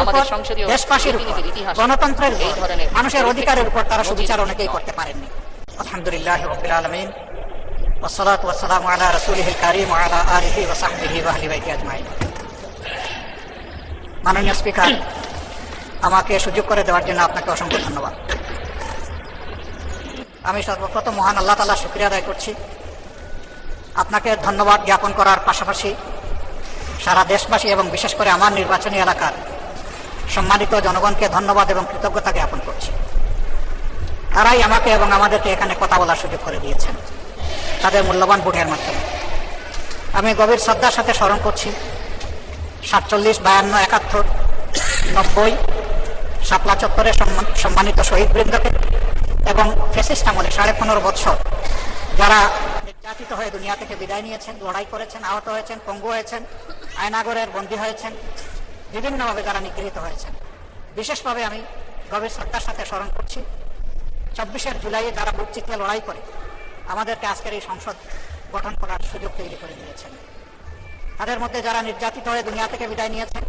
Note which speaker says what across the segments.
Speaker 1: উপর, দেশবাসীর উপর, গণতন্ত্রের উপর, মানুষের অধিকারের উপর তারা সুবিচার অনেকেই করতে পারেননি। আলহামদুলিল্লাহ রাব্বিল আলামিন, ওয়াসসালাতু ওয়াসসালামু আলা রাসূলিহিল কারীম ওয়া আলা আলিহি ওয়া সাহবিহি ওয়া আহলি বাইতি আজমাইন। মাননীয় স্পিকার, আমাকে সুযোগ করে দেওয়ার জন্য আপনাকে অসংখ্য ধন্যবাদ। আমি সর্বপ্রথম মহান আল্লাহ তাআলার শুকরিয়া আদায় করছি। আপনাকে ধন্যবাদ জ্ঞাপন করার পাশাপাশি সারা দেশবাসী এবং বিশেষ করে আমার নির্বাচনী এলাকার সম্মানিত জনগণকে ধন্যবাদ এবং কৃতজ্ঞতা জ্ঞাপন করছি। তারাই আমাকে এবং আমাদেরকে এখানে কথা বলার সুযোগ করে দিয়েছেন তাদের মূল্যবান ভোটের মাধ্যমে। আমি গভীর শ্রদ্ধার সাথে স্মরণ করছি 47, 52, 71, 90 শাপলা চত্বরে সম্মানিত শহীদবৃন্দকে এবং ফ্যাসিস্ট আমলে 15.5 বছর যারা নির্যাতিত হয়ে দুনিয়া থেকে বিদায় নিয়েছেন, লড়াই করেছেন, আহত হয়েছেন, পঙ্গু হয়েছেন, আয়নাগরের বন্দী হয়েছেন, বিভিন্নভাবে যারা নিগৃহীত হয়েছেন। বিশেষভাবে আমি গভীর শ্রদ্ধার সাথে স্মরণ করছি 24 জুলাই যারা বুক চিতিয়ে লড়াই করে আমাদেরকে আজকের এই সংসদ গঠন করার সুযোগ তৈরি করে দিয়েছেন। তাদের মধ্যে যারা নির্যাতিত হয়ে দুনিয়া থেকে বিদায় নিয়েছেন,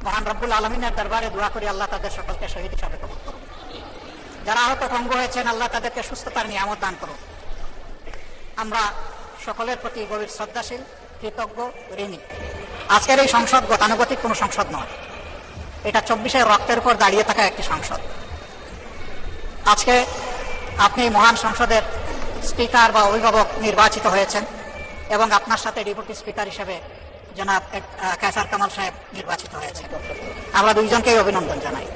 Speaker 1: মহান রব্বুল আলমিনের দরবারে দোয়া করি আল্লাহ তাদের সকলকে শহীদ হিসাবে কবুল করুন। যারা আহত পঙ্গু হয়েছেন আল্লাহ তাদেরকে সুস্থতার নিয়ামত দান করুন। আমরা সকলের প্রতি গভীর শ্রদ্ধাশীল, কৃতজ্ঞ, ঋণী। আজকের এই সংসদ গতানুগতিক কোনো সংসদ নয়, এটা 24 রক্তের উপর দাঁড়িয়ে থাকা একটি সংসদ। আজকে আপনি মহান সংসদের স্পিকার বা অভিভাবক নির্বাচিত হয়েছেন এবং আপনার সাথে ডেপুটি স্পিকার হিসেবে জনাব কায়সার কামাল সাহেব নির্বাচিত হয়েছেন। আমরা দুইজনকেই অভিনন্দন জানাই।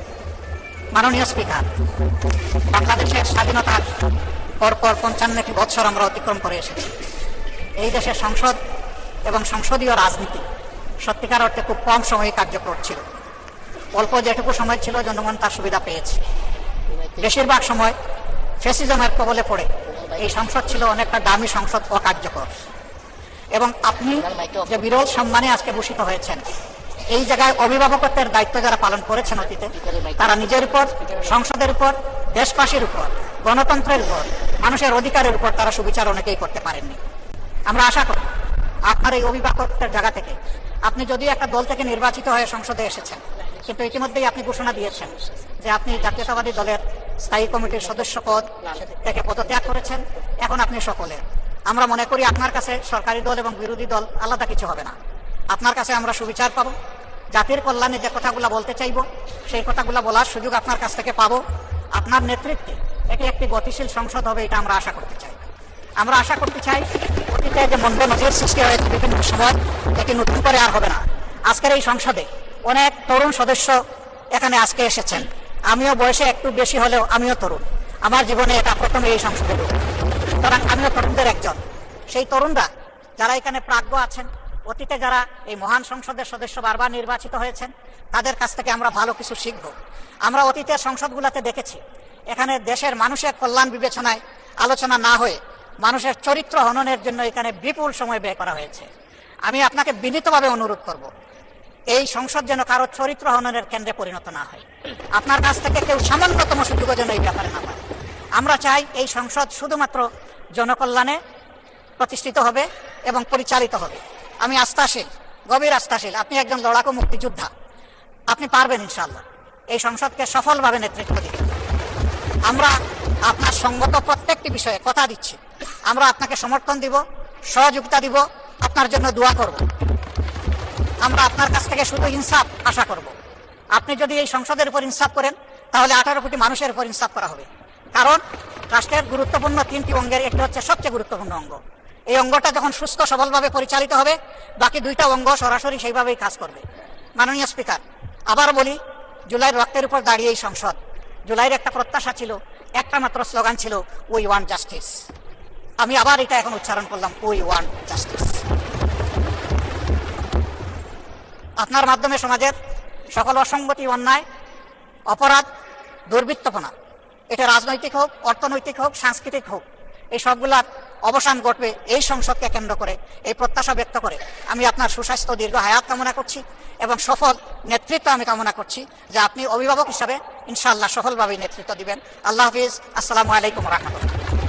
Speaker 1: মাননীয় স্পিকার, বাংলাদেশের স্বাধীনতার পরপর 55টি বৎসর আমরা অতিক্রম করে এসেছি। এই দেশের সংসদ এবং সংসদীয় রাজনীতি সত্যিকার অর্থে খুব কম সময়ে কার্যকর ছিল। অল্প যেটুকু সময় ছিল জনগণ তার সুবিধা পেয়েছে। বেশিরভাগ সময় ফ্যাসিজমের কবলে পড়ে এই সংসদ ছিল অনেকটা দামি সংসদ, অকার্যকর। এবং আপনি যে বিরল সম্মানে আজকে ভূষিত হয়েছেন, এই জায়গায় অভিভাবকত্বের দায়িত্ব যারা পালন করেছেন অতীতে, তারা নিজের উপর, সংসদের উপর, দেশবাসীর উপর, গণতন্ত্রের উপর, মানুষের অধিকারের উপর তারা সুবিচার অনেকেই করতে পারেননি। আমরা আশা করি আপনার এই অভিভাবকত্বের জায়গা থেকে, আপনি যদিও একটা দল থেকে নির্বাচিত হয়ে সংসদে এসেছেন, কিন্তু ইতিমধ্যেই আপনি ঘোষণা দিয়েছেন যে আপনি জাতীয়তাবাদী দলের স্থায়ী কমিটির সদস্য পদ থেকে পদত্যাগ করেছেন। এখন আপনি সকলের, আমরা মনে করি আপনার কাছে সরকারি দল এবং বিরোধী দল আলাদা কিছু হবে না। আপনার কাছে আমরা সুবিচার পাবো, জাতির কল্যাণে যে কথাগুলো বলতে চাইব সেই কথাগুলো বলার সুযোগ আপনার কাছ থেকে পাবো। আপনার নেতৃত্বে এটি একটি গতিশীল সংসদ হবে, এটা আমরা আশা করতে চাই। আমরা আশা করতে চাই অতীতে যে মন্দ নজির সৃষ্টি হয়েছে বিভিন্ন সময়, এটি নতুন করে আর হবে না। আজকের এই সংসদে অনেক তরুণ সদস্য এখানে আজকে এসেছেন। আমিও বয়সে একটু বেশি হলেও আমিও তরুণ। আমার জীবনে এটা প্রথমে এই সংসদে, সুতরাং আমিও তরুণদের একজন। সেই তরুণরা যারা এখানে প্রাজ্ঞ আছেন, অতীতে যারা এই মহান সংসদের সদস্য বারবার নির্বাচিত হয়েছেন, তাদের কাছ থেকে আমরা ভালো কিছু শিখব। আমরা অতীতের সংসদগুলোতে দেখেছি এখানে দেশের মানুষের কল্যাণ বিবেচনায় আলোচনা না হয়ে মানুষের চরিত্র হননের জন্য এখানে বিপুল সময় ব্যয় করা হয়েছে। আমি আপনাকে বিনীতভাবে অনুরোধ করব, এই সংসদ যেন কারো চরিত্র হননের কেন্দ্রে পরিণত না হয়। আপনার কাছ থেকে কেউ সামান্যতম সুযোগ যেন এই ব্যাপারে না পায়। আমরা চাই এই সংসদ শুধুমাত্র জনকল্যাণে প্রতিষ্ঠিত হবে এবং পরিচালিত হবে। আমি আস্থাশীল, গভীর আস্থাশীল, আপনি একজন লড়াকু মুক্তিযোদ্ধা, আপনি পারবেন ইনশাআল্লাহ এই সংসদকে সফলভাবে নেতৃত্ব দিতে। আমরা আপনার সঙ্গত প্রত্যেকটি বিষয়ে কথা দিচ্ছি, আমরা আপনাকে সমর্থন দিব, সহযোগিতা দিব, আপনার জন্য দোয়া করব। আমরা আপনার কাছ থেকে শুধু ইনসাফ আশা করব। আপনি যদি এই সংসদের উপর ইনসাফ করেন তাহলে 18 কোটি মানুষের উপর ইনসাফ করা হবে। কারণ রাষ্ট্রের গুরুত্বপূর্ণ 3টি অঙ্গের একটি হচ্ছে সবচেয়ে গুরুত্বপূর্ণ অঙ্গ। এই অঙ্গটা যখন সুস্থ সবলভাবে পরিচালিত হবে, বাকি 2টা অঙ্গ সরাসরি সেইভাবেই কাজ করবে। মাননীয় স্পিকার, আবার বলি, জুলাইয়ের রক্তের উপর দাঁড়িয়ে এই সংসদ, জুলাইয়ের একটা প্রত্যাশা ছিল, একটা মাত্র স্লোগান ছিল, উই ওয়ান্ট জাস্টিস। আমি আবার এটা এখন উচ্চারণ করলাম, উই ওয়ান্ট জাস্টিস। আপনার মাধ্যমে সমাজের সকল অসঙ্গতি, অন্যায়, অপরাধ, দুর্বৃত্তপনা, এটা রাজনৈতিক হোক, অর্থনৈতিক হোক, সাংস্কৃতিক হোক, এই সবগুলার অবসান ঘটবে এই সংসদকে কেন্দ্র করে। এই প্রত্যাশা ব্যক্ত করে আমি আপনার সুস্বাস্থ্য, দীর্ঘ হায়াত কামনা করছি এবং সফল নেতৃত্ব আমি কামনা করছি, যে আপনি অভিভাবক হিসাবে ইনশাআল্লাহ সফলভাবে নেতৃত্ব দিবেন। আল্লাহ হাফিজ। আসসালামু আলাইকুম ওয়া রাহমাতুল্লাহ।